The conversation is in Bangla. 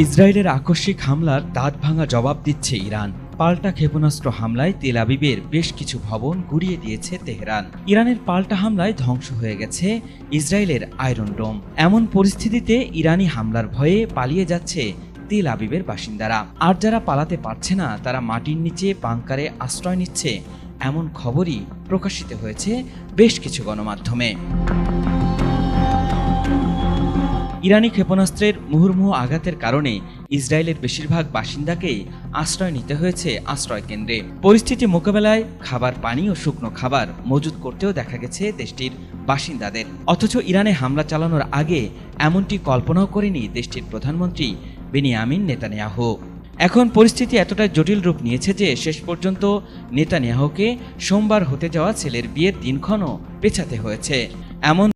ইসরায়েলের আকস্মিক হামলার দাঁতভাঙা জবাব দিচ্ছে ইরান। পাল্টা ক্ষেপণাস্ত্র হামলায় তেল আবিবের বেশ কিছু ভবন গুঁড়িয়ে দিয়েছে তেহরান। ইরানের পাল্টা হামলায় ধ্বংস হয়ে গেছে ইসরায়েলের আয়রন ডোম। এমন পরিস্থিতিতে ইরানি হামলার ভয়ে পালিয়ে যাচ্ছে তেল আবিবের বাসিন্দারা। আর যারা পালাতে পারছে না তারা মাটির নিচে বাংকারে আশ্রয় নিচ্ছে, এমন খবরই প্রকাশিত হয়েছে বেশ কিছু গণমাধ্যমে। ইরানি ক্ষেপণাস্ত্রের মুহুর্মুহু আঘাতের কারণে ইসরায়েলের বেশিরভাগ বাসিন্দাকেই আশ্রয় নিতে হয়েছে আশ্রয় কেন্দ্রে। পরিস্থিতি মোকাবেলায় খাবার, পানি ও শুকনো খাবার মজুত করতেও দেখা গেছে দেশটির বাসিন্দাদের। অথচ ইরানে হামলা চালানোর আগে এমনটি কল্পনাও করেনি দেশটির প্রধানমন্ত্রী বেনিয়ামিন নেতানিয়াহু। এখন পরিস্থিতি এতটাই জটিল রূপ নিয়েছে যে শেষ পর্যন্ত নেতানিয়াহুকে সোমবার হতে যাওয়া ছেলের বিয়ের দিনক্ষণও পেছাতে হয়েছে। এমন